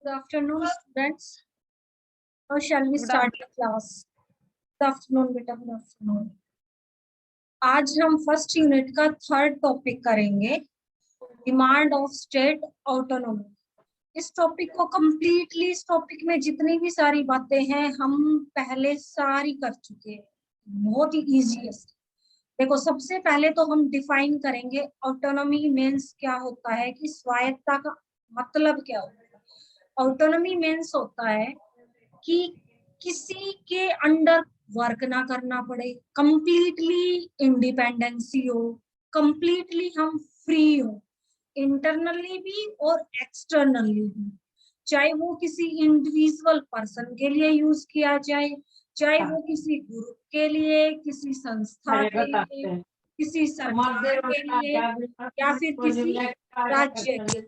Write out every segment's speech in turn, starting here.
Good afternoon, students. How shall we Good start the class? Good afternoon, beta. Good afternoon. आज हम first unit का third topic करेंगे, demand of state autonomy. इस topic को completely, इस topic में जितनी भी सारी बातें हैं हम पहले सारी कर चुके हैं, बहुत ही इजीएस्ट। देखो, सबसे पहले तो हम डिफाइन करेंगे ऑटोनॉमी मीन्स क्या होता है, कि स्वायत्ता का मतलब क्या होता है। ऑटोनॉमी मीन्स होता है कि किसी के अंडर वर्क ना करना पड़े, कंप्लीटली इंडिपेंडेंसी हो, कंप्लीटली हम फ्री हो, इंटरनली भी और एक्सटर्नली भी। चाहे वो किसी इंडिविजुअल पर्सन के लिए यूज किया जाए, चाहे वो किसी ग्रुप के लिए, किसी संस्था के लिए, किसी सरकार के लिए, या फिर किसी राज्य के लिए।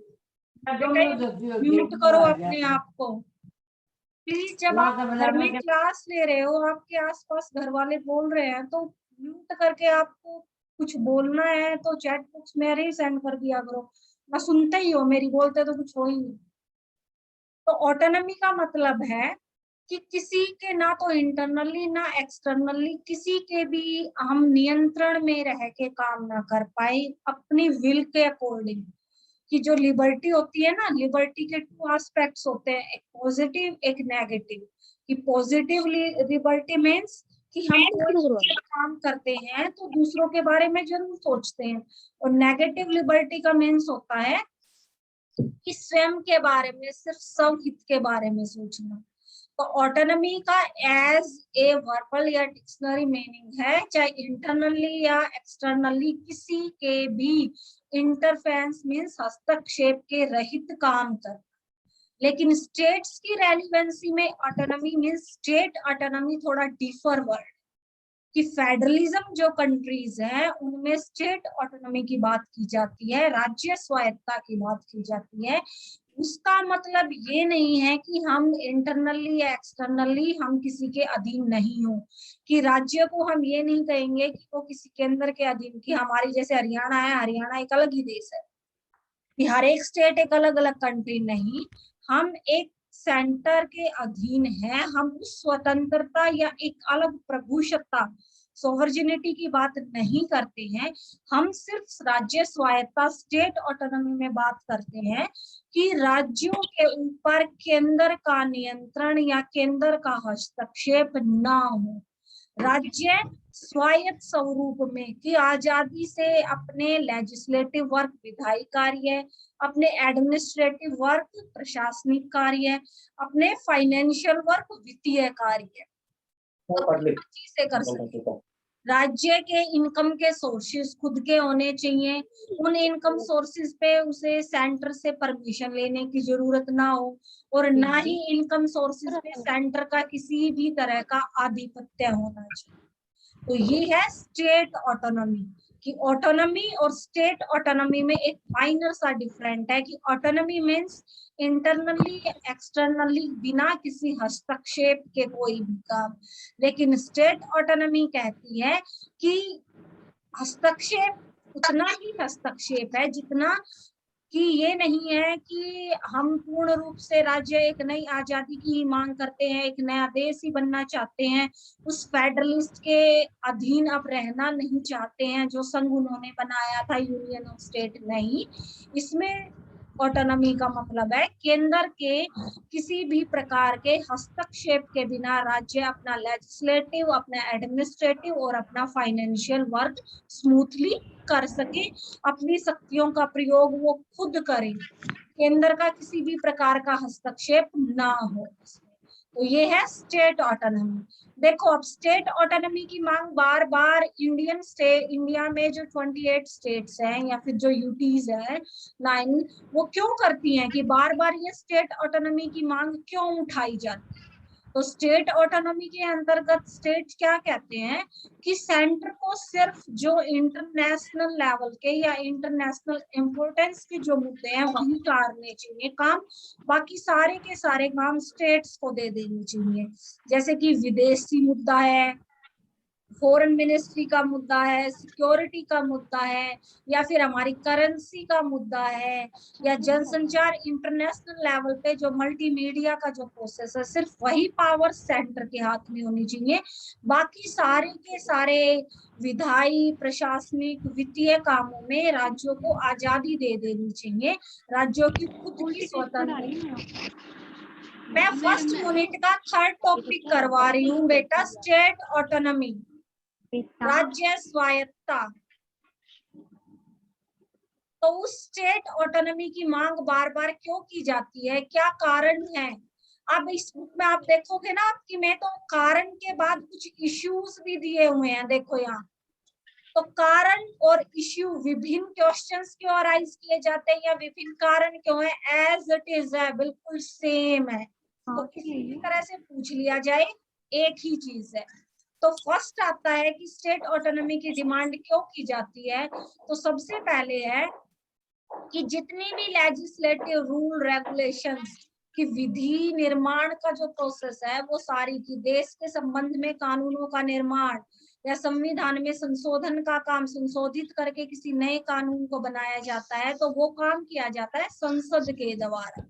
म्यूट करो अपने आप को प्लीज। जब आप घर में क्लास ले रहे हो, आपके आसपास घर वाले बोल रहे हैं, तो म्यूट करके आपको कुछ बोलना है तो चैट बॉक्स मेरे ही सेंड कर दिया करो। मैं सुनते ही हो, मेरी बोलते तो कुछ हो ही नहीं। तो ऑटोनॉमी का मतलब है कि किसी के ना तो इंटरनली ना एक्सटर्नली किसी के भी हम नियंत्रण में रह के काम ना कर पाए अपनी विल के अकॉर्डिंग। कि जो लिबर्टी होती है ना, लिबर्टी के टू एस्पेक्ट्स होते हैं, एक पॉजिटिव एक नेगेटिव। कि पॉजिटिव लिबर्टी मीन्स कि हम कोई काम करते हैं तो दूसरों के बारे में जरूर सोचते हैं, और नेगेटिव लिबर्टी का मीन्स होता है कि स्वयं के बारे में, सिर्फ स्वहित के बारे में सोचना। तो ऑटोनॉमी का एज ए वर्बल या डिक्शनरी मीनिंग है, चाहे इंटरनली या एक्सटर्नली किसी के भी इंटरफेरेंस मीन्स हस्तक्षेप के रहित काम कर। लेकिन स्टेट्स की रेलिवेंसी में ऑटोनॉमी मीन्स स्टेट ऑटोनॉमी थोड़ा डिफर वर्ड। कि फेडरलिज्म जो कंट्रीज है उनमें स्टेट ऑटोनॉमी की बात की जाती है, राज्य स्वायत्ता की बात की जाती है। उसका मतलब ये नहीं है कि हम इंटरनली या एक्सटर्नली हम किसी के अधीन नहीं हो। कि राज्य को हम ये नहीं कहेंगे कि वो किसी केंद्र के अधीन, की हमारी जैसे हरियाणा है, हरियाणा एक अलग ही देश है, कि हर एक स्टेट एक अलग अलग कंट्री नहीं। हम एक सेंटर के अधीन है, हम उस स्वतंत्रता या एक अलग प्रभुसत्ता सोवर्जिनिटी की बात नहीं करते हैं। हम सिर्फ राज्य स्वायत्ता स्टेट ऑटोनॉमी में बात करते हैं कि राज्यों के ऊपर केंद्र का नियंत्रण या केंद्र का हस्तक्षेप ना हो। राज्य स्वायत्त स्वरूप में कि आजादी से अपने लेजिस्लेटिव वर्क विधायी कार्य, अपने एडमिनिस्ट्रेटिव वर्क प्रशासनिक कार्य, अपने फाइनेंशियल वर्क वित्तीय कार्य से कर सके। राज्य के इनकम के सोर्सेस खुद के होने चाहिए, उन इनकम सोर्सेस पे उसे सेंटर से परमिशन लेने की जरूरत ना हो, और ना ही इनकम सोर्सेस पे सेंटर का किसी भी तरह का आधिपत्य होना चाहिए। तो ये है स्टेट ऑटोनॉमी। कि ऑटोनॉमी और स्टेट ऑटोनॉमी में एक माइनर सा डिफरेंट है, कि ऑटोनॉमी मीन्स इंटरनली एक्सटर्नली बिना किसी हस्तक्षेप के कोई भी काम। लेकिन स्टेट ऑटोनॉमी कहती है कि हस्तक्षेप उतना ही हस्तक्षेप है जितना कि ये नहीं है कि हम पूर्ण रूप से राज्य एक नई आजादी की मांग करते हैं, एक नया देश ही बनना चाहते हैं, उस फेडरलिस्ट के अधीन अब रहना नहीं चाहते हैं जो संघ उन्होंने बनाया था, यूनियन ऑफ स्टेट नहीं। इसमें ऑटोनॉमी का मतलब है केंद्र के किसी भी प्रकार के हस्तक्षेप के बिना राज्य अपना लेजिस्लेटिव, अपना एडमिनिस्ट्रेटिव और अपना फाइनेंशियल वर्क स्मूथली कर सके, अपनी शक्तियों का प्रयोग वो खुद करें, केंद्र का किसी भी प्रकार का हस्तक्षेप ना हो। तो ये है स्टेट ऑटोनॉमी। देखो, अब स्टेट ऑटोनॉमी की मांग बार बार इंडिया में जो 28 स्टेट्स हैं या फिर जो यूटीज है 9, वो क्यों करती हैं कि बार बार ये स्टेट ऑटोनॉमी की मांग क्यों उठाई जाती है। तो स्टेट ऑटोनॉमी के अंतर्गत स्टेट क्या कहते हैं कि सेंटर को सिर्फ जो इंटरनेशनल लेवल के या इंटरनेशनल इम्पोर्टेंस के जो मुद्दे हैं वही करने चाहिए काम, बाकी सारे के सारे काम स्टेट्स को दे देनी चाहिए। जैसे कि विदेशी मुद्दा है, फॉरेन मिनिस्ट्री का मुद्दा है, सिक्योरिटी का मुद्दा है, या फिर हमारी करेंसी का मुद्दा है, या जनसंचार इंटरनेशनल लेवल पे जो मल्टीमीडिया का जो प्रोसेस है, सिर्फ वही पावर सेंटर के हाथ में होनी चाहिए। बाकी सारे के सारे विधायी, प्रशासनिक, वित्तीय कामों में राज्यों को आजादी दे देनी चाहिए। राज्यों की खुद की स्वतंत्रता। मैं फर्स्ट यूनिट का थर्ड टॉपिक करवा रही हूँ बेटा, स्टेट ऑटोनॉमी, राज्य स्वायत्ता। तो उस स्टेट ऑटोनॉमी की मांग बार बार क्यों की जाती है, क्या कारण है? अब इस बुक में आप देखोगे ना कि मैं तो कारण के बाद कुछ इश्यूज भी दिए हुए हैं, देखो यहाँ। तो कारण और इश्यू, विभिन्न क्वेश्चंस क्यों अराइज किए जाते हैं या विभिन्न कारण क्यों है, एज इट इज है, बिल्कुल सेम है। तो किसी तरह से पूछ लिया जाए, एक ही चीज है। तो फर्स्ट आता है कि स्टेट ऑटोनॉमी की डिमांड क्यों की जाती है। तो सबसे पहले है कि जितनी भी लेजिस्लेटिव रूल रेगुलेशंस की विधि निर्माण का जो प्रोसेस है, वो सारी की देश के संबंध में कानूनों का निर्माण या संविधान में संशोधन का काम, संशोधित करके किसी नए कानून को बनाया जाता है, तो वो काम किया जाता है संसद के द्वारा।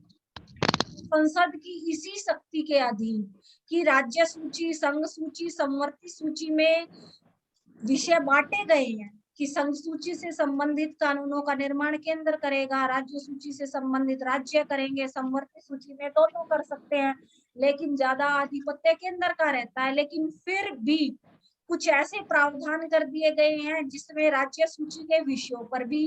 संसद की इसी शक्ति के अधीन कि राज्य सूची, संघ सूची, समवर्ती सूची में विषय बांटे गए हैं कि संघ सूची से संबंधित कानूनों का निर्माण केंद्र करेगा, राज्य सूची से संबंधित राज्य करेंगे, समवर्ती सूची में तो कर सकते हैं, लेकिन ज्यादा आधिपत्य केंद्र का रहता है। लेकिन फिर भी कुछ ऐसे प्रावधान कर दिए गए हैं जिसमें राज्य सूची के विषयों पर भी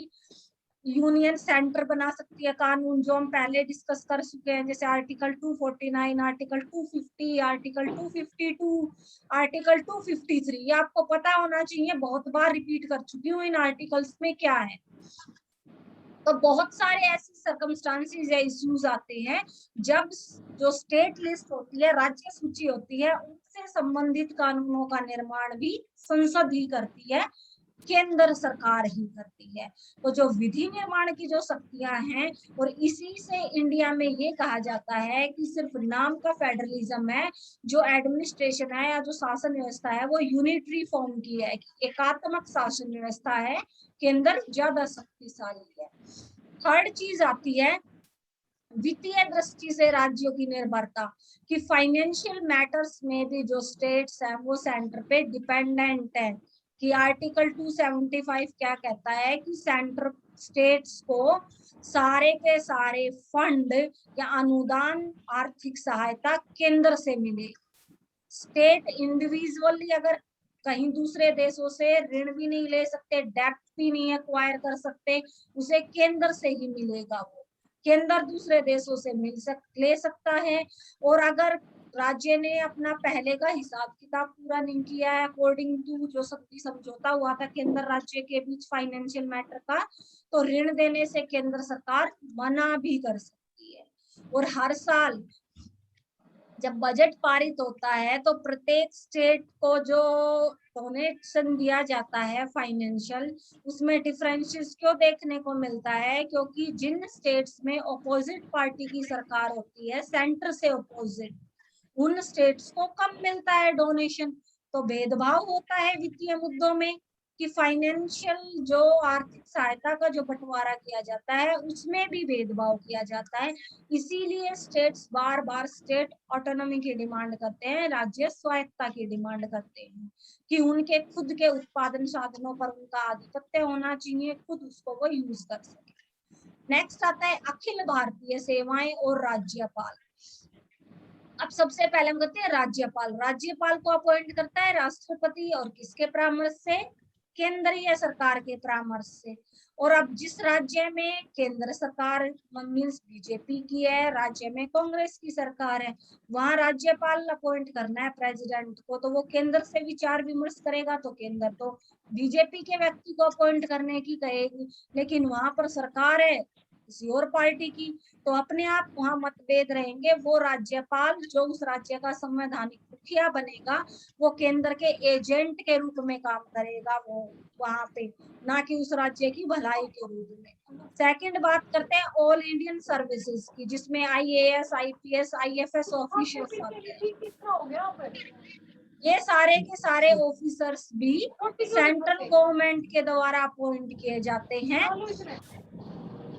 यूनियन सेंटर बना सकती है कानून, जो हम पहले डिस्कस कर चुके हैं, जैसे आर्टिकल 249, आर्टिकल 250, आर्टिकल 252, आर्टिकल 253। ये आपको पता होना चाहिए, बहुत बार रिपीट कर चुकी हूँ इन आर्टिकल्स में क्या है। तो बहुत सारे ऐसे सर्कमस्टांसेस या इश्यूज आते हैं जब जो स्टेट लिस्ट होती है, राज्य सूची होती है, उनसे संबंधित कानूनों का निर्माण भी संसद ही करती है, केंद्र सरकार ही करती है। तो जो विधि निर्माण की जो शक्तियां हैं, और इसी से इंडिया में ये कहा जाता है कि सिर्फ नाम का फेडरलिज्म है, जो एडमिनिस्ट्रेशन है या जो शासन व्यवस्था है वो यूनिटरी फॉर्म की है, एकात्मक शासन व्यवस्था है, केंद्र ज्यादा शक्तिशाली है। थर्ड चीज आती है वित्तीय दृष्टि से राज्यों की निर्भरता, कि फाइनेंशियल मैटर्स में भी जो स्टेट्स हैं वो सेंटर पे डिपेंडेंट है। कि आर्टिकल 275 क्या कहता है कि सेंटर स्टेट्स को सारे के सारे फंड या अनुदान, आर्थिक सहायता केंद्र से मिले। स्टेट इंडिविजुअली अगर कहीं दूसरे देशों से ऋण भी नहीं ले सकते, डेप्ट भी नहीं एक्वायर कर सकते, उसे केंद्र से ही मिलेगा। वो केंद्र दूसरे देशों से ले सकता है। और अगर राज्य ने अपना पहले का हिसाब किताब पूरा नहीं किया है अकॉर्डिंग टू जो शक्ति समझौता हुआ था केंद्र राज्य के बीच फाइनेंशियल मैटर का, तो ऋण देने से केंद्र सरकार मना भी कर सकती है। और हर साल जब बजट पारित होता है तो प्रत्येक स्टेट को जो डोनेशन दिया जाता है फाइनेंशियल, उसमें डिफरेंसेस क्यों देखने को मिलता है, क्योंकि जिन स्टेट्स में ऑपोजिट पार्टी की सरकार होती है, सेंटर से ऑपोजिट, उन स्टेट्स को कम मिलता है डोनेशन। तो भेदभाव होता है वित्तीय मुद्दों में कि फाइनेंशियल जो आर्थिक सहायता का जो बंटवारा किया जाता है उसमें भी भेदभाव किया जाता है। इसीलिए स्टेट्स बार बार स्टेट ऑटोनॉमी की डिमांड करते हैं, राज्य स्वायत्ता की डिमांड करते हैं कि उनके खुद के उत्पादन साधनों पर उनका आधिपत्य होना चाहिए, खुद उसको वो यूज कर सके। नेक्स्ट आता है अखिल भारतीय सेवाएं और राज्यपाल। अब सबसे पहले हम कहते हैं राज्यपाल। राज्यपाल को अपॉइंट करता है राष्ट्रपति, और किसके परामर्श से? केंद्रीय सरकार के परामर्श से। और अब जिस राज्य में केंद्र सरकार मीन्स बीजेपी की है, राज्य में कांग्रेस की सरकार है, वहां राज्यपाल अपॉइंट करना है प्रेसिडेंट को, तो वो केंद्र से विचार विमर्श करेगा, तो केंद्र तो बीजेपी के व्यक्ति को अपॉइंट करने की कहेगी। लेकिन वहां पर सरकार है किसी और पार्टी की, तो अपने आप वहां मतभेद रहेंगे। वो राज्यपाल जो उस राज्य का संवैधानिक मुखिया बनेगा, वो केंद्र के एजेंट के रूप में काम करेगा वो वहां पे, ना कि उस राज्य की भलाई के रूप में। सेकंड बात करते हैं ऑल इंडियन सर्विसेज की, जिसमें IAS, IPS, IFS ऑफिशियल्स आते हैं। ये सारे के सारे ऑफिसर्स भी सेंट्रल गवर्नमेंट के द्वारा अपॉइंट किए जाते हैं,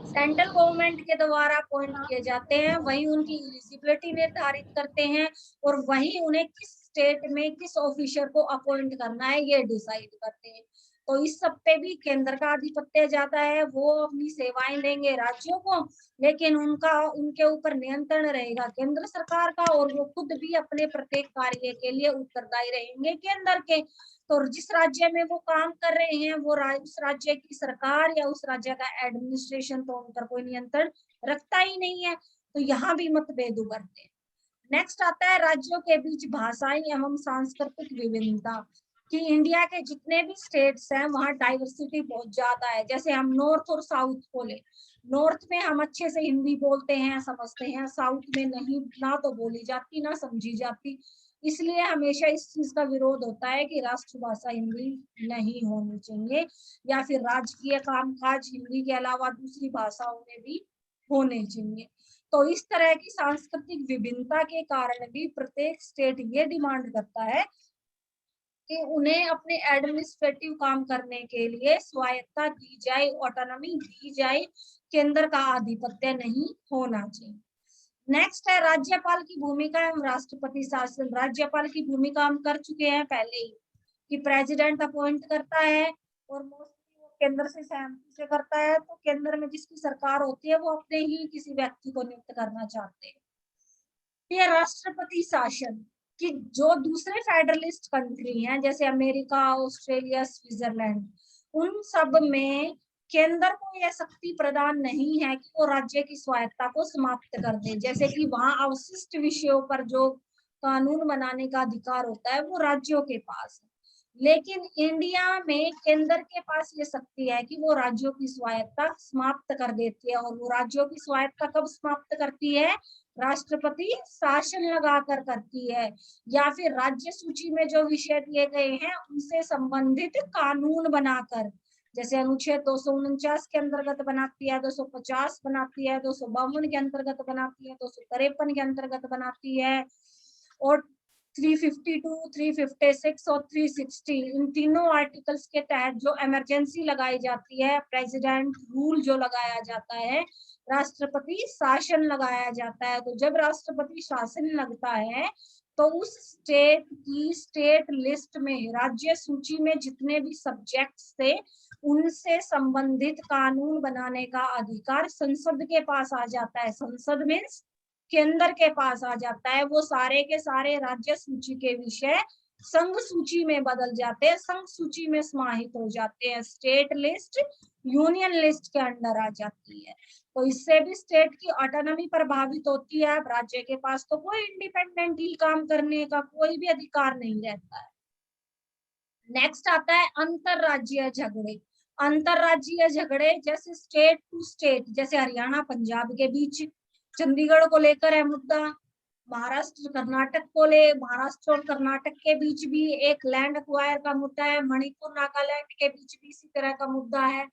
सेंट्रल गवर्नमेंट के द्वारा अपॉइंट किए जाते हैं, वही उनकी एलिजिबिलिटी निर्धारित करते हैं और वही उन्हें किस स्टेट में किस ऑफिसर को अपॉइंट करना है ये डिसाइड करते हैं। तो इस सब पे भी केंद्र का आधिपत्य जाता है, वो अपनी सेवाएं देंगे राज्यों को, लेकिन उनके ऊपर नियंत्रण रहेगा केंद्र सरकार का, और वो खुद भी अपने प्रत्येक कार्य के लिए उत्तरदायी रहेंगे केंद्र के। तो जिस राज्य में वो काम कर रहे हैं वो उस राज्य की सरकार या उस राज्य का एडमिनिस्ट्रेशन तो उन पर कोई नियंत्रण रखता ही नहीं है। तो यहाँ भी मतभेद उभरते हैं। नेक्स्ट आता है राज्यों के बीच भाषाई एवं सांस्कृतिक विभिन्नता, कि इंडिया के जितने भी स्टेट्स हैं वहाँ डाइवर्सिटी बहुत ज्यादा है। जैसे हम नॉर्थ और साउथ को ले, नॉर्थ में हम अच्छे से हिंदी बोलते हैं समझते हैं, साउथ में नहीं, ना तो बोली जाती ना समझी जाती। इसलिए हमेशा इस चीज का विरोध होता है कि राष्ट्रभाषा हिंदी नहीं होनी चाहिए, या फिर राजकीय कामकाज हिंदी के अलावा दूसरी भाषाओं में भी होने चाहिए। तो इस तरह की सांस्कृतिक विभिन्नता के कारण भी प्रत्येक स्टेट ये डिमांड करता है कि उन्हें अपने एडमिनिस्ट्रेटिव काम करने के लिए स्वायत्तता दी जाए, ऑटोनॉमी दी जाए, केंद्र का आधिपत्य नहीं होना चाहिए। नेक्स्ट है राज्यपाल की भूमिका एवं राष्ट्रपति शासन। राज्यपाल की भूमिका हम कर चुके हैं पहले ही, कि प्रेसिडेंट अपॉइंट करता है और मोस्टली वो केंद्र से सहमति से करता है। तो केंद्र में जिसकी सरकार होती है वो अपने ही किसी व्यक्ति को नियुक्त करना चाहते हैं। ये राष्ट्रपति शासन, कि जो दूसरे फेडरलिस्ट कंट्री हैं जैसे अमेरिका, ऑस्ट्रेलिया, स्विट्जरलैंड, उन सब में केंद्र को यह शक्ति प्रदान नहीं है कि वो राज्य की स्वायत्ता को समाप्त कर दे। जैसे कि वहां अवशिष्ट विषयों पर जो कानून बनाने का अधिकार होता है वो राज्यों के पास है, लेकिन इंडिया में केंद्र के पास ये शक्ति है कि वो राज्यों की स्वायत्ता समाप्त कर देती है। और वो राज्यों की स्वायत्ता कब समाप्त करती है? राष्ट्रपति शासन लगाकर करती है, या फिर राज्य सूची में जो विषय दिए गए हैं उनसे संबंधित कानून बनाकर, जैसे अनुच्छेद 249 के अंतर्गत बनाती है, 250 बनाती है, 252 के अंतर्गत बनाती है, 253 के अंतर्गत बनाती है, और 352, 356 और 360, इन तीनों आर्टिकल्स के तहत जो इमरजेंसी लगाई जाती है, प्रेसिडेंट रूल जो लगाया जाता है, राष्ट्रपति शासन लगाया जाता है। तो जब राष्ट्रपति शासन लगता है तो उस स्टेट की स्टेट लिस्ट में, राज्य सूची में जितने भी सब्जेक्ट्स थे उनसे संबंधित कानून बनाने का अधिकार संसद के पास आ जाता है। संसद मीन्स केंद्र के पास आ जाता है। वो सारे के सारे राज्य सूची के विषय संघ सूची में बदल जाते हैं, संघ सूची में समाहित हो जाते हैं, स्टेट लिस्ट यूनियन लिस्ट के अंडर आ जाती है। तो इससे भी स्टेट की ऑटोनॉमी प्रभावित होती है। अब राज्य के पास तो कोई इंडिपेंडेंटली काम करने का कोई भी अधिकार नहीं रहता है। नेक्स्ट आता है अंतरराज्यीय झगड़े। अंतरराज्यीय झगड़े जैसे स्टेट टू स्टेट, जैसे हरियाणा पंजाब के बीच चंडीगढ़ को लेकर है मुद्दा, महाराष्ट्र कर्नाटक को ले, महाराष्ट्र और कर्नाटक के बीच भी एक लैंड एक्वायर का मुद्दा है, मणिपुर नागालैंड के बीच भी इसी तरह का मुद्दा है,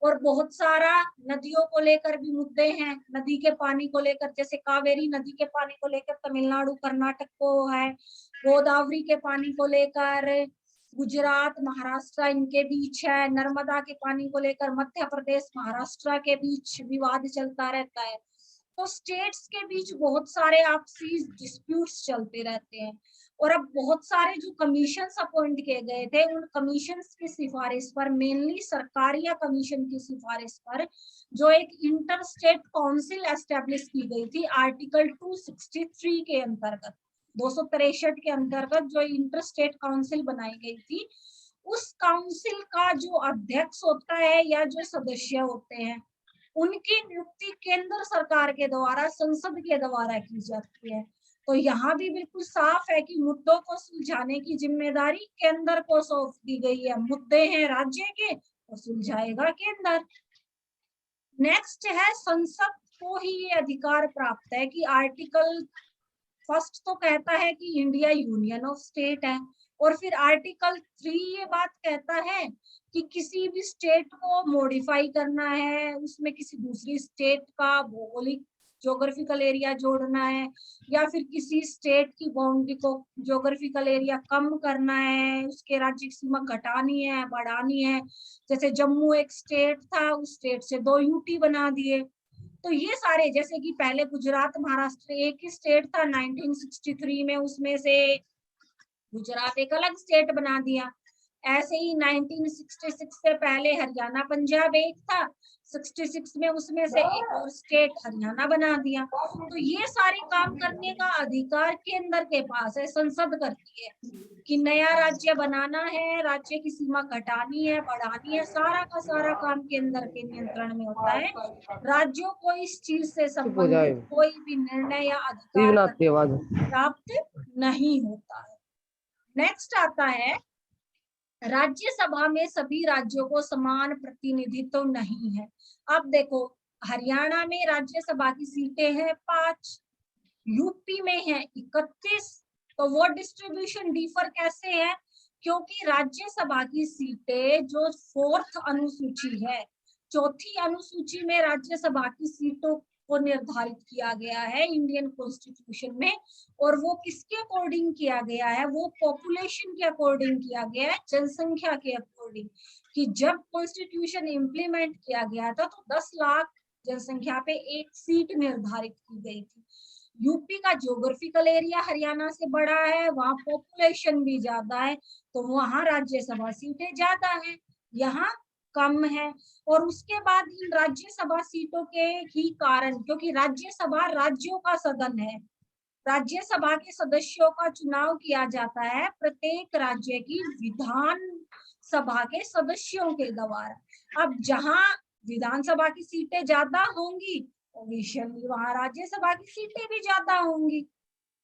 और बहुत सारा नदियों को लेकर भी मुद्दे हैं। नदी के पानी को लेकर, जैसे कावेरी नदी के पानी को लेकर तमिलनाडु कर्नाटक को है, गोदावरी के पानी को लेकर गुजरात महाराष्ट्र इनके बीच है, नर्मदा के पानी को लेकर मध्य प्रदेश महाराष्ट्र के बीच विवाद चलता रहता है। तो स्टेट्स के बीच बहुत सारे आपसी डिस्प्यूट्स चलते रहते हैं। और अब बहुत सारे जो कमीशंस अपॉइंट किए गए थे उन कमीशंस की सिफारिश पर, मेनली सरकारिया कमीशन की सिफारिश पर, जो एक इंटर स्टेट काउंसिल एस्टेब्लिश की गई थी आर्टिकल 263 के अंतर्गत, 263 के अंतर्गत जो इंटर स्टेट काउंसिल बनाई गई थी, उस काउंसिल का जो अध्यक्ष होता है या जो सदस्य होते हैं उनकी नियुक्ति केंद्र सरकार के द्वारा, संसद के द्वारा की जाती है। तो यहाँ भी बिल्कुल साफ है कि मुद्दों को सुलझाने की जिम्मेदारी केंद्र को सौंप दी गई है। मुद्दे हैं राज्य के तो सुलझाएगा केंद्र। नेक्स्ट है संसद को ही ये अधिकार प्राप्त है कि आर्टिकल फर्स्ट तो कहता है कि इंडिया यूनियन ऑफ स्टेट है, और फिर आर्टिकल 3 ये बात कहता है कि किसी भी स्टेट को मॉडिफाई करना है, उसमें किसी दूसरी स्टेट का भौगोलिक ज्योग्राफिकल एरिया जोड़ना है, या फिर किसी स्टेट की बाउंड्री को ज्योग्राफिकल एरिया कम करना है, उसके राज्य की सीमा घटानी है, बढ़ानी है। जैसे जम्मू एक स्टेट था, उस स्टेट से 2 यूटी बना दिए। तो ये सारे, जैसे कि पहले गुजरात महाराष्ट्र एक ही स्टेट था 1963 में, उसमें से गुजरात एक अलग स्टेट बना दिया। ऐसे ही 1966 से पहले हरियाणा पंजाब एक था, 66 में उसमें से एक और स्टेट हरियाणा बना दिया। तो ये सारे काम करने का अधिकार केंद्र के पास है, संसद करती है कि नया राज्य बनाना है, राज्य की सीमा घटानी है, बढ़ानी है, सारा का सारा काम केंद्र के नियंत्रण में होता है। राज्यों को इस चीज से संबंधित कोई भी निर्णय या अधिकार प्राप्त नहीं होता है। नेक्स्ट आता है, राज्यसभा में सभी राज्यों को समान प्रतिनिधित्व नहीं है। अब देखो, हरियाणा में राज्यसभा की सीटें हैं 5, यूपी में है 31। तो वो डिस्ट्रीब्यूशन डिफर कैसे है? क्योंकि राज्यसभा की सीटें जो 4th अनुसूची है, 4थी अनुसूची में राज्यसभा की सीटों को निर्धारित किया गया है इंडियन कॉन्स्टिट्यूशन में। और वो किसके अकॉर्डिंग किया गया है? वो पॉपुलेशन के अकॉर्डिंग किया गया है, जनसंख्या के अकॉर्डिंग। कि जब कॉन्स्टिट्यूशन इम्प्लीमेंट किया गया था तो 10 लाख जनसंख्या पे एक सीट निर्धारित की गई थी। यूपी का ज्योग्राफिकल एरिया हरियाणा से बड़ा है, वहां पॉपुलेशन भी ज्यादा है, तो वहां राज्यसभा सीटें ज्यादा है, यहाँ कम है। और उसके बाद इन राज्यसभा सीटों के ही कारण, क्योंकि राज्यसभा राज्यों का सदन है, राज्यसभा के सदस्यों का चुनाव किया जाता है प्रत्येक राज्य की विधान सभा के सदस्यों के द्वारा। अब जहां विधानसभा की सीटें ज्यादा होंगी, ऑब्वियसली वहां राज्यसभा की सीटें भी ज्यादा होंगी,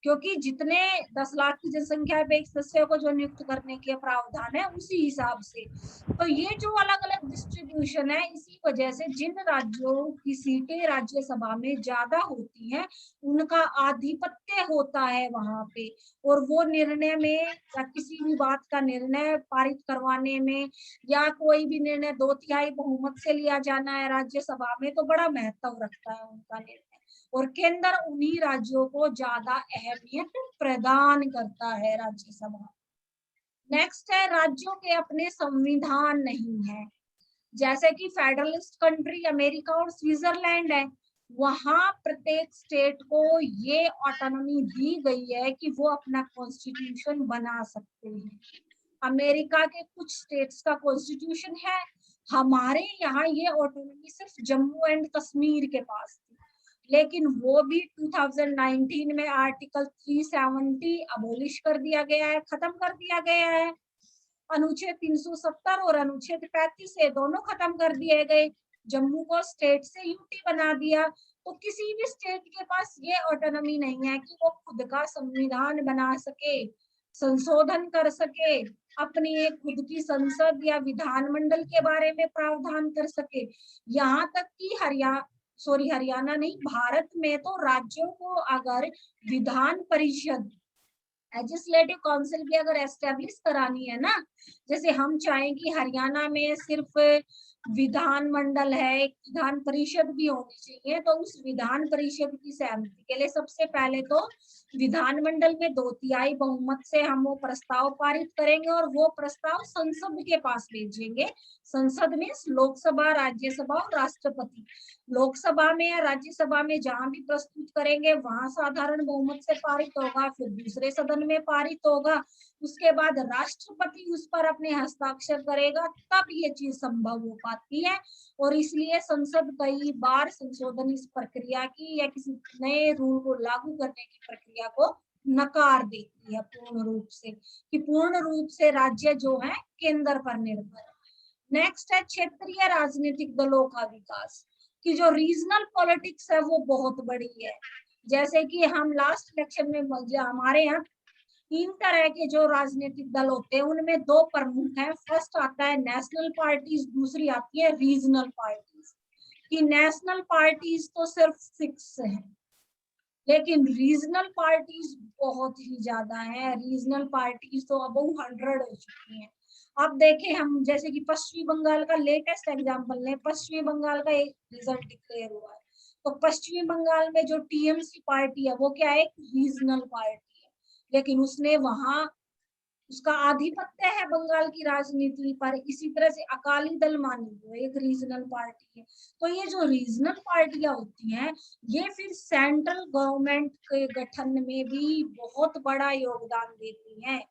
क्योंकि जितने 10 लाख की जनसंख्या पे एक सदस्य को जो नियुक्त करने के प्रावधान है, उसी हिसाब से। तो ये जो अलग अलग डिस्ट्रीब्यूशन है, इसी वजह से जिन राज्यों की सीटें राज्यसभा में ज्यादा होती हैं, उनका आधिपत्य होता है वहां पे। और वो निर्णय में या किसी भी बात का निर्णय पारित करवाने में, या कोई भी निर्णय 2/3 बहुमत से लिया जाना है राज्यसभा में, तो बड़ा महत्व रखता है उनका निर्णय। और केंद्र उन्हीं राज्यों को ज्यादा अहमियत प्रदान करता है, राज्यसभा। नेक्स्ट है, राज्यों के अपने संविधान नहीं है। जैसे कि फेडरलिस्ट कंट्री अमेरिका और स्विट्जरलैंड है, वहां प्रत्येक स्टेट को ये ऑटोनॉमी दी गई है कि वो अपना कॉन्स्टिट्यूशन बना सकते हैं। अमेरिका के कुछ स्टेट्स का कॉन्स्टिट्यूशन है, हमारे यहाँ ये ऑटोनॉमी सिर्फ जम्मू एंड कश्मीर के पास थी, लेकिन वो भी 2019 में आर्टिकल 370 अबोलिश कर दिया गया है, खत्म कर दिया गया है। अनुच्छेद 370 और अनुच्छेद 35 से दोनों खत्म कर दिए गए, जम्मू को स्टेट से यूटी बना दिया। तो किसी भी स्टेट के पास ये ऑटोनॉमी नहीं है कि वो खुद का संविधान बना सके, संशोधन कर सके, अपनी एक खुद की संसद या विधानमंडल के बारे में प्रावधान कर सके। यहाँ तक कि हरियाणा नहीं, भारत में तो राज्यों को अगर विधान परिषद, लेजिस्लेटिव काउंसिल भी अगर एस्टेब्लिश करानी है ना, जैसे हम चाहें कि हरियाणा में सिर्फ विधान मंडल है, एक विधान परिषद भी होनी चाहिए, तो उस विधान परिषद की सहमति के लिए सबसे पहले तो विधानमंडल में 2/3 बहुमत से हम वो प्रस्ताव पारित करेंगे और वो प्रस्ताव संसद के पास भेजेंगे। संसद में लोकसभा, राज्यसभा और राष्ट्रपति। लोकसभा में या राज्यसभा में जहां भी प्रस्तुत करेंगे वहां साधारण बहुमत से पारित होगा, फिर दूसरे सदन में पारित होगा, उसके बाद राष्ट्रपति उस पर अपने हस्ताक्षर करेगा, तब ये चीज संभव हो पाती है। और इसलिए संसद कई बार संशोधन इस प्रक्रिया की या किसी नए रूल को लागू करने की प्रक्रिया को नकार देती है पूर्ण रूप से, कि पूर्ण रूप से राज्य जो है केंद्र पर निर्भर है। नेक्स्ट है क्षेत्रीय राजनीतिक दलों का विकास, कि जो रीजनल पॉलिटिक्स है वो बहुत बड़ी है। जैसे कि हम लास्ट इलेक्शन में हमारे यहाँ 3 तरह के जो राजनीतिक दल होते हैं, उनमें 2 प्रमुख हैं। फर्स्ट आता है नेशनल पार्टीज, दूसरी आती है रीजनल पार्टीज। कि नेशनल पार्टीज तो सिर्फ 6 हैं, लेकिन रीजनल पार्टीज बहुत ही ज्यादा है। रीजनल पार्टीज तो अब 100 हो चुकी हैं। अब देखें हम, जैसे कि पश्चिमी बंगाल का लेटेस्ट एग्जांपल लें, पश्चिमी बंगाल का एक रिजल्ट डिक्लेयर हुआ है, तो पश्चिमी बंगाल में जो टीएमसी पार्टी है वो क्या है, एक रीजनल पार्टी है, लेकिन उसने वहां उसका आधिपत्य है बंगाल की राजनीति पर। इसी तरह से अकाली दल मानी वो एक रीजनल पार्टी है। तो ये जो रीजनल पार्टियां होती हैं ये फिर सेंट्रल गवर्नमेंट के गठन में भी बहुत बड़ा योगदान देती हैं,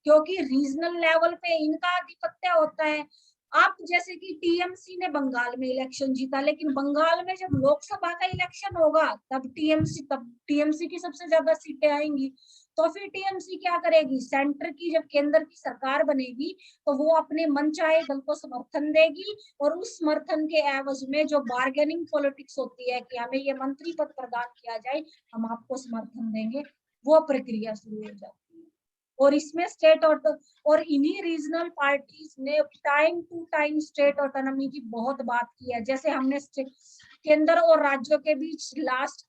क्योंकि रीजनल लेवल पे इनका आधिपत्य होता है। अब जैसे कि टीएमसी ने बंगाल में इलेक्शन जीता, लेकिन बंगाल में जब लोकसभा का इलेक्शन होगा तब टीएमसी की सबसे ज्यादा सीटें आएंगी। तो फिर टीएमसी क्या करेगी, सेंटर की जब केंद्र की सरकार बनेगी तो वो अपने मनचाहे दल को समर्थन देगी, और उस समर्थन के एवज में जो बार्गेनिंग पॉलिटिक्स होती है कि हमें ये मंत्री पद प्रदान किया जाए, हम आपको समर्थन देंगे, वो प्रक्रिया शुरू हो जाती है। और इसमें स्टेट और इन्हीं रीजनल पार्टीज ने time to time state autonomy की बहुत बात की है। जैसे हमने केंद्र और राज्यों के बीच लास्ट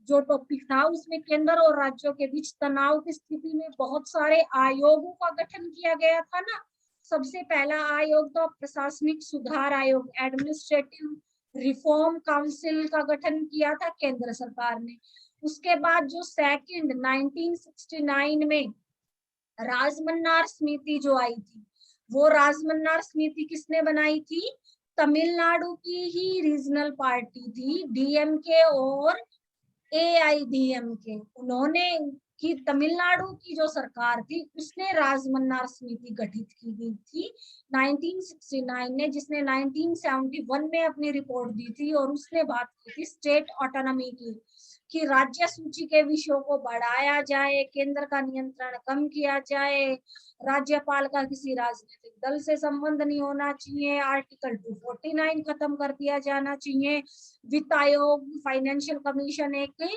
जो टॉपिक था उसमें केंद्र और राज्यों के बीच तनाव की स्थिति में बहुत सारे आयोगों का गठन किया गया था ना। सबसे पहला आयोग तो प्रशासनिक सुधार आयोग, एडमिनिस्ट्रेटिव रिफॉर्म काउंसिल का गठन किया था केंद्र सरकार ने। उसके बाद जो सेकंड 1969 में राजमन्नार समिति जो आई थी, वो राजमन्नार समिति किसने बनाई थी, तमिलनाडु की ही रीजनल पार्टी थी डीएमके और एआईडीएमके, उन्होंने कि तमिलनाडु की जो सरकार थी उसने राजमन्नार समिति गठित की गई थी 1969 ने, जिसने 1971 में अपनी रिपोर्ट दी थी, और उसने बात की थी स्टेट ऑटोनॉमी की, कि राज्य सूची के विषयों को बढ़ाया जाए, केंद्र का नियंत्रण कम किया जाए, राज्यपाल का किसी राजनीतिक दल से संबंध नहीं होना चाहिए, आर्टिकल 249 खत्म कर दिया जाना चाहिए, वित्त आयोग फाइनेंशियल कमीशन एक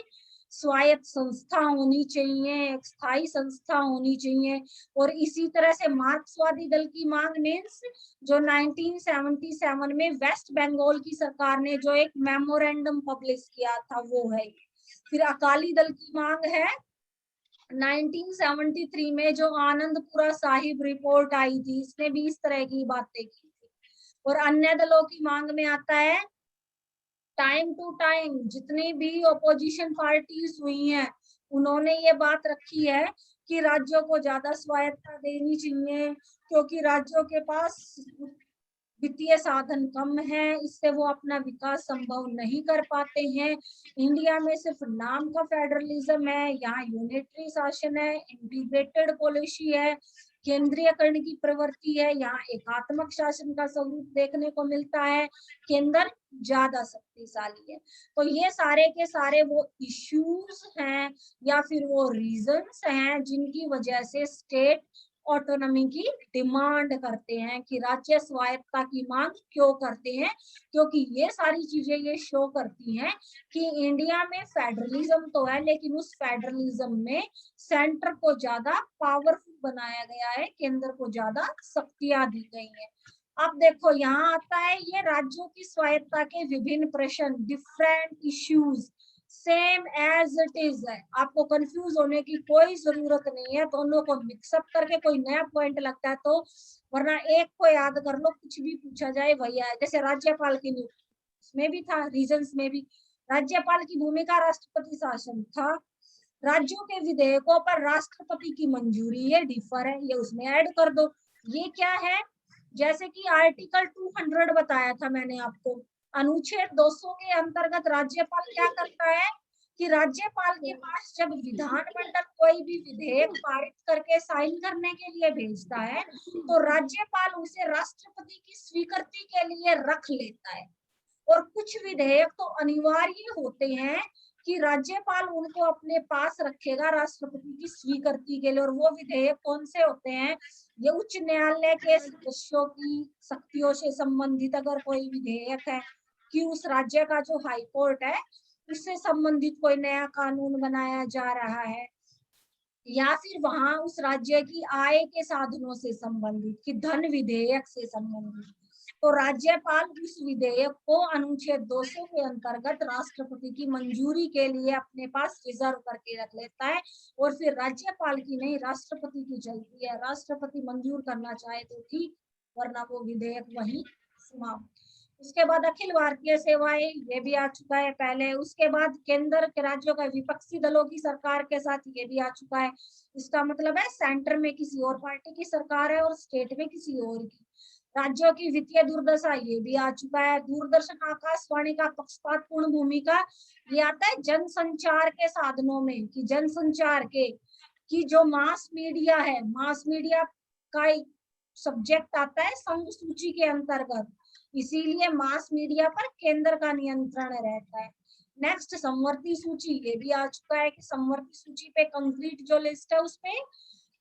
स्वायत्त संस्था होनी चाहिए, एक स्थायी संस्था होनी चाहिए। और इसी तरह से मार्क्सवादी दल की मांग मीन्स जो 1977 में वेस्ट बंगाल की सरकार ने जो एक मेमोरेंडम पब्लिश किया था वो है। फिर अकाली दल की मांग है 1973 में जो आनंदपुरा साहिब रिपोर्ट आई थी, इसने भी इस तरह की बातें की थी। और अन्य दलों की मांग में आता है टाइम टू टाइम जितनी भी ओपोजिशन पार्टीज हुई हैं उन्होंने ये बात रखी है कि राज्यों को ज्यादा स्वायत्तता देनी चाहिए, क्योंकि राज्यों के पास वित्तीय साधन कम है, इससे वो अपना विकास संभव नहीं कर पाते हैं। इंडिया में सिर्फ नाम का फेडरलिज्म है, यहाँ यूनिटरी शासन है, इंटीग्रेटेड पॉलिसी है, केंद्रीयकरण की प्रवृत्ति है, यहाँ एकात्मक शासन का स्वरूप देखने को मिलता है, केंद्र ज्यादा शक्तिशाली है। तो ये सारे के सारे वो इश्यूज हैं या फिर वो रीजंस हैं जिनकी वजह से स्टेट ऑटोनॉमी की डिमांड करते हैं, कि राज्य स्वायत्तता की मांग क्यों करते हैं, क्योंकि ये सारी चीजें ये शो करती हैं कि इंडिया में फेडरलिज्म तो है, लेकिन उस फेडरलिज्म में सेंटर को ज्यादा पावरफुल बनाया गया है, केंद्र को ज्यादा शक्तियां दी गई हैं। अब देखो यहाँ आता है ये राज्यों की स्वायत्तता के विभिन्न प्रश्न, different issues same as it is है, आपको कंफ्यूज होने की कोई जरूरत नहीं है, दोनों को मिक्सअप करके कोई नया पॉइंट लगता है तो, वरना एक को याद कर लो, कुछ भी पूछा जाए वही है। जैसे राज्यपाल की नियुक्ति में भी था, रीजंस में भी राज्यपाल की भूमिका राष्ट्रपति शासन था, राज्यों के विधेयकों पर राष्ट्रपति की मंजूरी है, डिफर है, ये उसमें ऐड कर दो। ये क्या है, जैसे कि आर्टिकल 200 बताया था मैंने आपको, अनुच्छेद 200 के अंतर्गत राज्यपाल क्या करता है कि राज्यपाल के पास जब विधानमंडल कोई भी विधेयक पारित करके साइन करने के लिए भेजता है तो राज्यपाल उसे राष्ट्रपति की स्वीकृति के लिए रख लेता है। और कुछ विधेयक तो अनिवार्य होते हैं कि राज्यपाल उनको अपने पास रखेगा राष्ट्रपति की स्वीकृति के लिए, और वो विधेयक कौन से होते हैं, ये उच्च न्यायालय के सदस्यों की शक्तियों से संबंधित अगर कोई विधेयक है कि उस राज्य का जो हाई कोर्ट है उससे संबंधित कोई नया कानून बनाया जा रहा है, या फिर वहां उस राज्य की आय के साधनों से संबंधित, कि धन विधेयक से संबंधित, तो राज्यपाल उस विधेयक को अनुच्छेद 200 के अंतर्गत राष्ट्रपति की मंजूरी के लिए अपने पास रिजर्व करके रख लेता है, और फिर राज्यपाल की नहीं राष्ट्रपति की चलती है, राष्ट्रपति मंजूर करना चाहे तो ठीक, वरना वो विधेयक वही समाप्त। उसके बाद अखिल भारतीय सेवाएं, ये भी आ चुका है पहले। उसके बाद केंद्र के राज्यों का विपक्षी दलों की सरकार के साथ, ये भी आ चुका है। इसका मतलब है सेंटर में किसी और पार्टी की सरकार है और स्टेट में किसी और की। राज्यों की वित्तीय दुर्दशा, ये भी आ चुका है। दूरदर्शन आकाशवाणी का पक्षपातपूर्ण भूमिका, ये आता है जनसंचार के साधनों में, कि जनसंचार के कि जो मास मीडिया है, मास मीडिया का सब्जेक्ट आता है संघ सूची के अंतर्गत, इसीलिए मास मीडिया पर केंद्र का नियंत्रण रहता है। नेक्स्ट समवर्ती सूची, ये भी आ चुका है कि समवर्ती सूची पे कंक्रीट जो लिस्ट है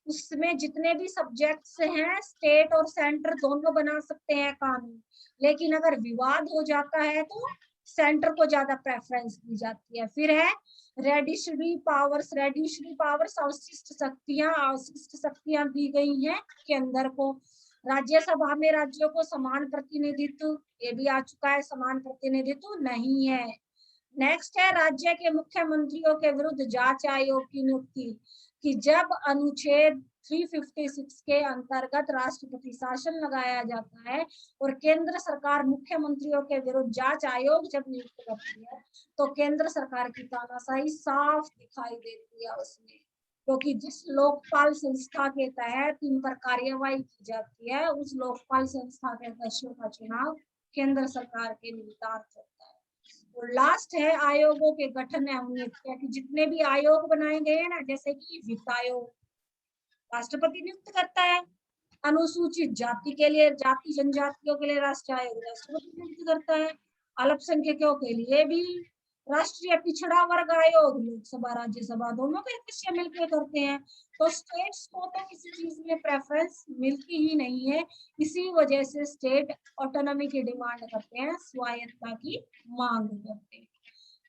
उसमें जितने भी सब्जेक्ट्स हैं स्टेट और सेंटर दोनों बना सकते हैं कानून, लेकिन अगर विवाद हो जाता है तो सेंटर को ज्यादा प्रेफरेंस दी जाती है। फिर है रेडिशनरी पावर्स, रेडिशनरी पावर्स अवशिष्ट शक्तियां दी गई हैं केंद्र को। राज्यसभा में राज्यों को समान प्रतिनिधित्व, ये भी आ चुका है, समान प्रतिनिधित्व नहीं है। नेक्स्ट है राज्य के मुख्यमंत्रियों के विरुद्ध जांच आयोग की नियुक्ति, कि जब अनुच्छेद 356 के अंतर्गत राष्ट्रपति शासन लगाया जाता है और केंद्र सरकार मुख्यमंत्रियों के विरुद्ध जांच आयोग जब नियुक्त करती है, तो केंद्र सरकार की तानाशाही साफ दिखाई देती है उसमें, क्योंकि जिस लोकपाल संस्था के तहत इन पर कार्यवाही की जाती है, उस लोकपाल संस्था के सदस्यों का चुनाव केंद्र सरकार के निमित्तार्थ होता है। और लास्ट है आयोगों के गठन एवं नियुक्ति, कि जितने भी आयोग बनाए गए हैं ना, जैसे कि वित्त आयोग राष्ट्रपति नियुक्त करता है, अनुसूचित जाति के लिए, जाति जनजातियों के लिए राष्ट्रीय आयोग राष्ट्रपति नियुक्त करता है, अल्पसंख्यकों के लिए भी राष्ट्रीय पिछड़ा वर्ग आयोग लोकसभा राज्यसभा दोनों के सदस्य मिलकर करते हैं। तो स्टेट्स को तो किसी चीज में प्रेफरेंस मिलती ही नहीं है, इसी वजह से स्टेट ऑटोनॉमी की डिमांड करते हैं, स्वायत्तता की मांग करते हैं।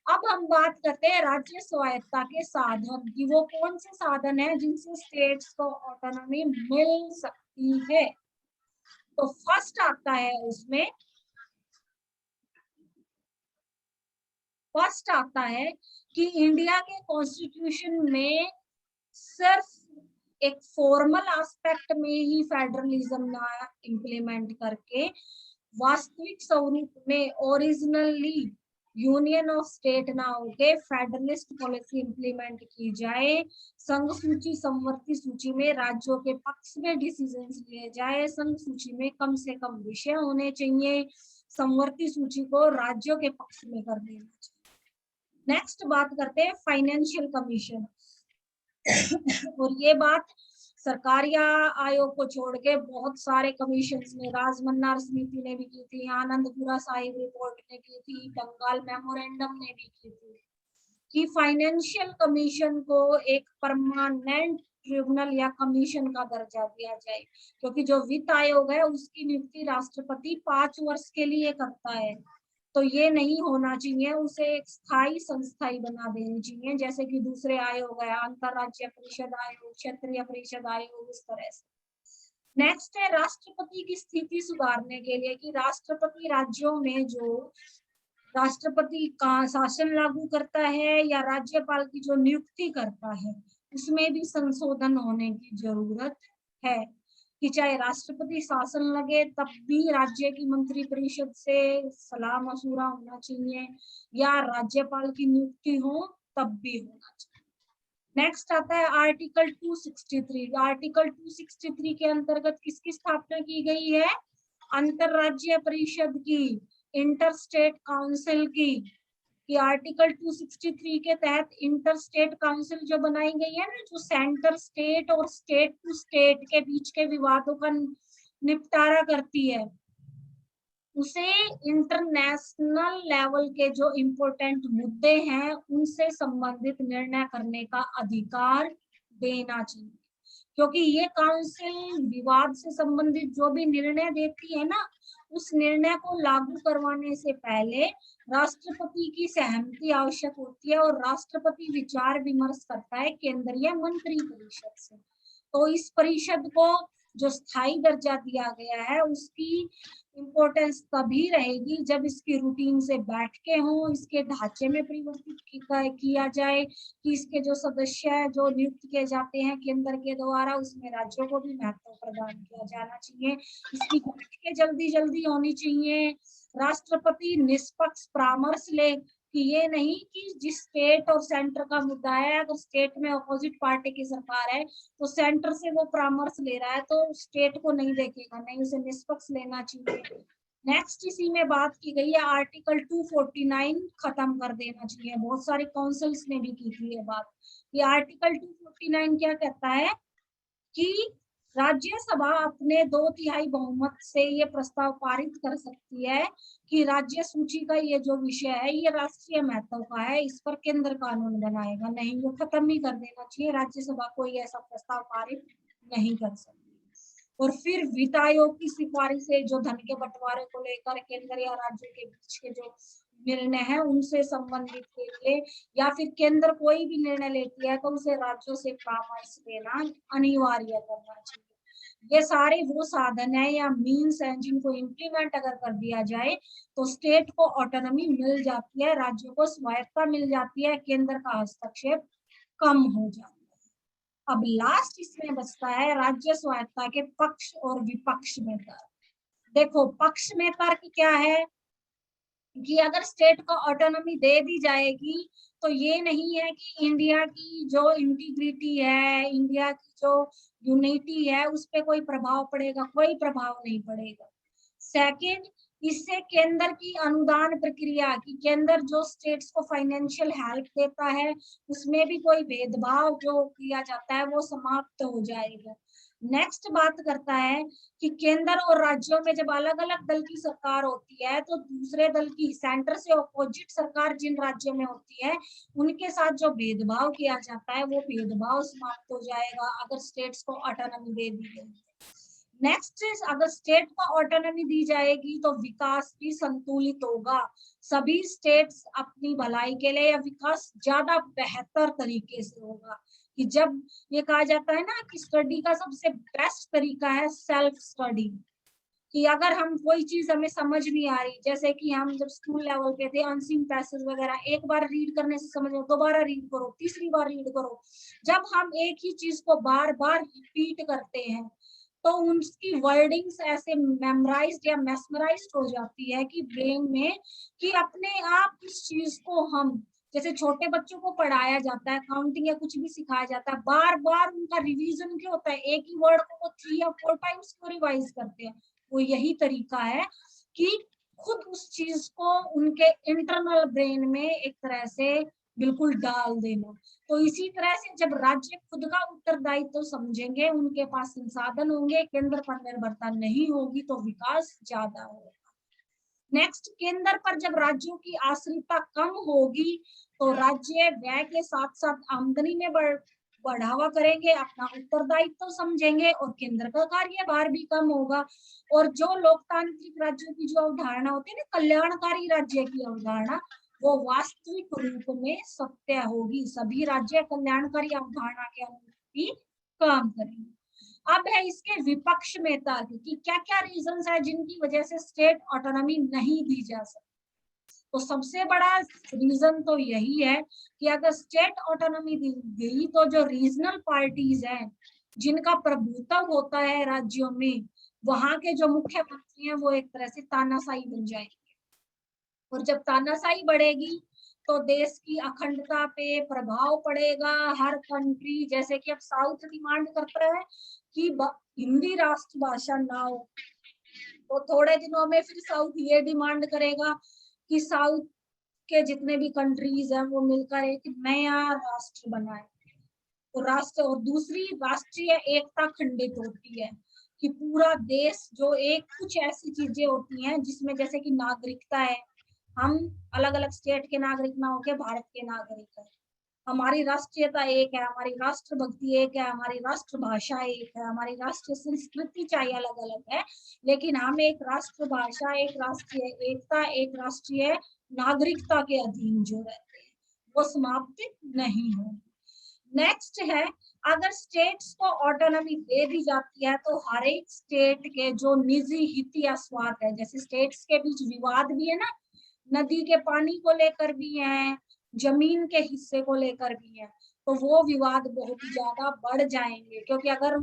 अब हम बात करते हैं राज्य स्वायत्तता के साधन, कि वो कौन से साधन है जिनसे स्टेट्स को ऑटोनॉमी मिल सकती है। तो फर्स्ट आता है उसमें, फर्स्ट आता है कि इंडिया के कॉन्स्टिट्यूशन में सिर्फ एक फॉर्मल एस्पेक्ट में ही फेडरलिज्म ना इंप्लीमेंट करके वास्तविक स्वरूप में ओरिजिनली यूनियन ऑफ स्टेट ना होके फेडरलिस्ट पॉलिसी इंप्लीमेंट की जाए। संघ सूची समवर्ती सूची में राज्यों के पक्ष में डिसीजंस लिए जाए, संघ सूची में कम से कम विषय होने चाहिए, समवर्ती सूची को राज्यों के पक्ष में कर देना चाहिए। नेक्स्ट बात करते हैं फाइनेंशियल कमीशन और ये बात सरकारी आयोग को छोड़ के बहुत सारे कमीशन ने, राजमन्नार समिति ने भी की थी, आनंदपुरा साहिब रिपोर्ट ने की थी, बंगाल मेमोरेंडम ने भी की थी, कि फाइनेंशियल कमीशन को एक परमानेंट ट्रिब्यूनल या कमीशन का दर्जा दिया जाए, क्योंकि जो वित्त आयोग है उसकी नियुक्ति राष्ट्रपति 5 वर्ष के लिए करता है, तो ये नहीं होना चाहिए, उसे एक स्थायी संस्था ही बना देनी चाहिए, जैसे कि दूसरे आयोग है, अंतरराज्य परिषद आयोग, क्षेत्रीय परिषद आयोग, इस तरह से। नेक्स्ट है राष्ट्रपति की स्थिति सुधारने के लिए, कि राष्ट्रपति राज्यों में जो राष्ट्रपति का शासन लागू करता है या राज्यपाल की जो नियुक्ति करता है, उसमें भी संशोधन होने की जरूरत है, कि चाहे राष्ट्रपति शासन लगे तब भी राज्य की मंत्रिपरिषद से सलाह मशूरा होना चाहिए, या राज्यपाल की नियुक्ति हो तब भी होना चाहिए। नेक्स्ट आता है आर्टिकल 263। आर्टिकल 263 के अंतर्गत किसकी स्थापना की गई है? अंतरराज्यीय परिषद की, इंटर स्टेट काउंसिल की आर्टिकल 263 के तहत इंटर स्टेट काउंसिल जो बनाई गई है ना, जो सेंटर स्टेट और स्टेट टू स्टेट के बीच के विवादों का निपटारा करती है, उसे इंटरनेशनल लेवल के जो इम्पोर्टेंट मुद्दे हैं उनसे संबंधित निर्णय करने का अधिकार देना चाहिए, क्योंकि ये काउंसिल विवाद से संबंधित जो भी निर्णय देती है ना, उस निर्णय को लागू करवाने से पहले राष्ट्रपति की सहमति आवश्यक होती है, और राष्ट्रपति विचार विमर्श करता है केंद्रीय मंत्री परिषद से। तो इस परिषद को जो स्थायी दर्जा दिया गया है उसकी इम्पोर्टेंस तभी रहेगी जब इसकी रूटीन से बैठ के हो, इसके ढांचे में परिवर्तित किया जाए, कि इसके जो सदस्य है जो नियुक्त किए जाते हैं केंद्र के द्वारा, उसमें राज्यों को भी महत्व प्रदान किया जाना चाहिए, इसकी बैठ के जल्दी जल्दी होनी चाहिए, राष्ट्रपति निष्पक्ष परामर्श ले, कि ये नहीं कि जिस स्टेट और सेंटर का मुद्दा है, अगर स्टेट में अपोजिट पार्टी की सरकार है तो सेंटर से वो परामर्श ले रहा है तो स्टेट को नहीं देखेगा, नहीं, उसे निष्पक्ष लेना चाहिए। नेक्स्ट इसी में बात की गई है आर्टिकल 249 खत्म कर देना चाहिए। बहुत सारे काउंसिल्स ने भी की थी ये बात। ये आर्टिकल 249 क्या कहता है कि राज्यसभा अपने 2/3 बहुमत से ये प्रस्ताव पारित कर सकती है कि राज्य सूची का ये जो विषय है ये राष्ट्रीय महत्व का है, इस पर केंद्र कानून बनाएगा। नहीं, वो खत्म ही कर देना चाहिए, राज्यसभा कोई ऐसा प्रस्ताव पारित नहीं कर सकती। और फिर वित्त आयोग की सिफारिश से जो धन के बंटवारे को लेकर केंद्र या राज्य के बीच के जो निर्णय है उनसे संबंधित के लिए, या फिर केंद्र कोई भी निर्णय लेती है तो उसे राज्यों से परामर्श देना अनिवार्य करना चाहिए। ये सारे वो साधन है या मीन्स हैं जिनको इम्प्लीमेंट अगर कर दिया जाए तो स्टेट को ऑटोनॉमी मिल जाती है, राज्यों को स्वायत्तता मिल जाती है, केंद्र का हस्तक्षेप कम हो जाता है। अब लास्ट इसमें बचता है राज्य स्वायत्तता के पक्ष और विपक्ष में तर्क। देखो, पक्ष में तर्क क्या है कि अगर स्टेट को ऑटोनॉमी दे दी जाएगी तो ये नहीं है कि इंडिया की जो इंटीग्रिटी है, इंडिया की जो यूनिटी है, उस पर कोई प्रभाव पड़ेगा, कोई प्रभाव नहीं पड़ेगा। सेकंड, इससे केंद्र की अनुदान प्रक्रिया की, केंद्र जो स्टेट्स को फाइनेंशियल हेल्प देता है उसमें भी कोई भेदभाव जो किया जाता है वो समाप्त हो जाएगा। नेक्स्ट बात करता है कि केंद्र और राज्यों में जब अलग अलग दल की सरकार होती है तो दूसरे दल की, सेंटर से अपोजिट सरकार जिन राज्यों में होती है उनके साथ जो भेदभाव किया जाता है वो भेदभाव समाप्त हो जाएगा अगर स्टेट्स को ऑटोनॉमी दे दी गई। नेक्स्ट, अगर स्टेट को ऑटोनॉमी दी जाएगी तो विकास भी संतुलित होगा, सभी स्टेट्स अपनी भलाई के लिए या विकास ज्यादा बेहतर तरीके से होगा। कि जब ये कहा जाता है ना कि स्टडी का सबसे बेस्ट तरीका है सेल्फ स्टडी, कि अगर हम कोई चीज हमें समझ नहीं आ रही, जैसे कि हम जब स्कूल लेवल पे थे अनसीन पैसेज वगैरह, एक बार रीड करने से समझ लो, दोबारा रीड करो, तीसरी बार रीड करो, जब हम एक ही चीज को बार बार रिपीट करते हैं तो उनकी वर्डिंग्स ऐसे मेमोराइज्ड या मेस्मराइज्ड हो जाती है कि ब्रेन में, कि अपने आप इस चीज को हम, जैसे छोटे बच्चों को पढ़ाया जाता है काउंटिंग या कुछ भी सिखाया जाता है, बार बार उनका रिवीजन क्यों होता है, एक ही वर्ड को वो 3 या 4 टाइम्स क्यों रिवाइज करते हैं, वो यही तरीका है कि खुद उस चीज को उनके इंटरनल ब्रेन में एक तरह से बिल्कुल डाल देना। तो इसी तरह से जब राज्य खुद का उत्तरदायित्व तो समझेंगे, उनके पास संसाधन होंगे, केंद्र पर निर्भरता नहीं होगी तो विकास ज्यादा होगा। नेक्स्ट, केंद्र पर जब राज्यों की आश्रितता कम होगी तो राज्य व्यय के साथ साथ आमदनी में बढ़ावा करेंगे, अपना उत्तरदायित्व तो समझेंगे और केंद्र का कार्यभार भी कम होगा। और जो लोकतांत्रिक राज्यों की जो अवधारणा होती है ना, कल्याणकारी राज्य की अवधारणा, वो वास्तविक रूप में सत्य होगी, सभी राज्य कल्याणकारी अवधारणा के अनुरूप ही काम करेंगे। अब है इसके विपक्ष में तर्क कि क्या क्या रीजंस है जिनकी वजह से स्टेट ऑटोनॉमी नहीं दी जा सकती। तो सबसे बड़ा रीजन तो यही है कि अगर स्टेट ऑटोनॉमी दी गई तो जो रीजनल पार्टीज हैं जिनका प्रभुत्व होता है राज्यों में, वहां के जो मुख्यमंत्री हैं वो एक तरह से तानाशाही बन जाएंगे। और जब तानाशाही बढ़ेगी तो देश की अखंडता पे प्रभाव पड़ेगा। हर कंट्री, जैसे कि अब साउथ डिमांड करता है कि हिंदी राष्ट्रभाषा ना हो, तो थोड़े दिनों में फिर साउथ ये डिमांड करेगा कि साउथ के जितने भी कंट्रीज हैं वो मिलकर एक नया राष्ट्र बनाए। तो राष्ट्र और दूसरी राष्ट्रीय एकता खंडित होती है कि पूरा देश जो एक, कुछ ऐसी चीजें होती हैं जिसमें जैसे कि नागरिकता है, हम अलग अलग स्टेट के नागरिक ना होके भारत के नागरिक है, हमारी राष्ट्रीयता एक है, हमारी राष्ट्रभक्ति एक है, हमारी राष्ट्रभाषा एक है, हमारी राष्ट्रीय संस्कृति चाहे अलग अलग है, लेकिन हम एक राष्ट्रभाषा, एक राष्ट्रीय एकता, एक राष्ट्रीय नागरिकता के अधीन जो रहते हैं वो समाप्त नहीं हो। नेक्स्ट है, अगर स्टेट्स को ऑटोनॉमी दे दी जाती है तो हर एक स्टेट के जो निजी हित या स्वार्थ है, जैसे स्टेट्स के बीच विवाद भी है ना, नदी के पानी को लेकर भी है, जमीन के हिस्से को लेकर भी है, तो वो विवाद बहुत ज्यादा बढ़ जाएंगे। क्योंकि अगर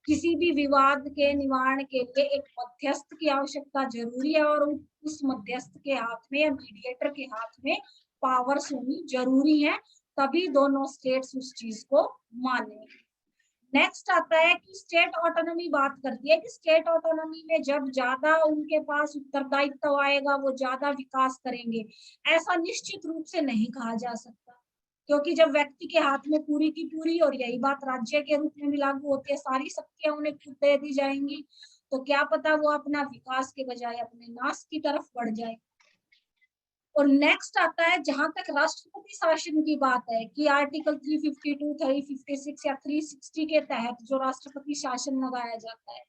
किसी भी विवाद के निवारण के लिए एक मध्यस्थ की आवश्यकता जरूरी है और उस मध्यस्थ के हाथ में या मीडिएटर के हाथ में पावर्स होनी जरूरी है, तभी दोनों स्टेट्स उस चीज को माने। नेक्स्ट आता है कि स्टेट ऑटोनॉमी बात करती है कि स्टेट ऑटोनॉमी में जब ज्यादा उनके पास उत्तरदायित्व आएगा वो ज्यादा विकास करेंगे, ऐसा निश्चित रूप से नहीं कहा जा सकता, क्योंकि जब व्यक्ति के हाथ में पूरी की पूरी, और यही बात राज्य के रूप में भी लागू होती है, सारी शक्तियां उन्हें खुद दे दी जाएंगी, तो क्या पता वो अपना विकास के बजाय अपने नाश की तरफ बढ़ जाए। और नेक्स्ट आता है, जहां तक राष्ट्रपति शासन की बात है कि आर्टिकल 352, 356 या 360 के तहत जो राष्ट्रपति शासन लगाया जाता है,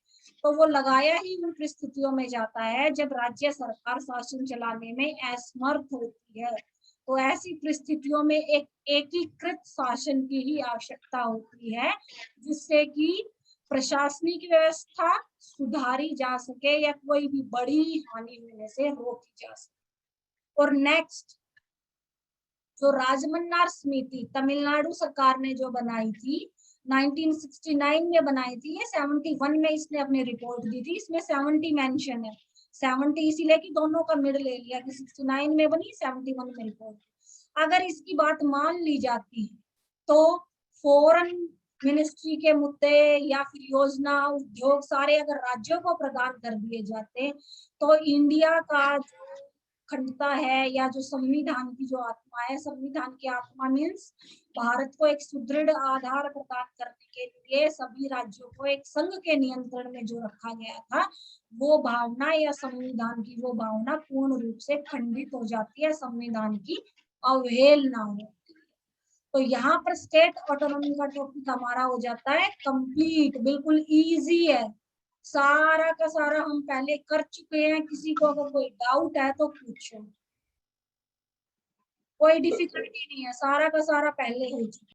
तो वो लगाया ही उन परिस्थितियों में जाता है जब राज्य सरकार शासन चलाने में असमर्थ होती है। तो ऐसी परिस्थितियों में एक एकीकृत शासन की ही आवश्यकता होती है, जिससे कि प्रशासनिक व्यवस्था सुधारी जा सके या कोई भी बड़ी हानि होने से रोकी जा सके। और नेक्स्ट, जो राजमन्नार समिति तमिलनाडु सरकार ने जो बनाई थी 1969 में बनाई थी, ये 71 में इसने अपनी रिपोर्ट दी थी, इसमें 70 मेंशन है, 70 इसीलिए कि दोनों का मिड ले लिया कि 69 में बनी, 71 में रिपोर्ट। अगर इसकी बात मान ली जाती है तो फॉरेन मिनिस्ट्री के मुद्दे या फिर योजना उद्योग सारे अगर राज्यों को प्रदान कर दिए जाते, तो इंडिया का जो अखंडता है या जो संविधान की जो आत्मा है, संविधान की आत्मा मीन्स भारत को एक सुदृढ़ आधार प्रदान करने के लिए सभी राज्यों को एक संघ के नियंत्रण में जो रखा गया था, वो भावना या संविधान की वो भावना पूर्ण रूप से खंडित हो जाती है, संविधान की अवहेलना होती है। तो यहाँ पर स्टेट ऑटोनॉमी का टॉपिक हमारा हो जाता है कंप्लीट, बिल्कुल इजी है, सारा का सारा हम पहले कर चुके हैं, किसी को अगर कोई डाउट है तो पूछो, कोई डिफिकल्टी नहीं है, सारा का सारा पहले हो चुका है।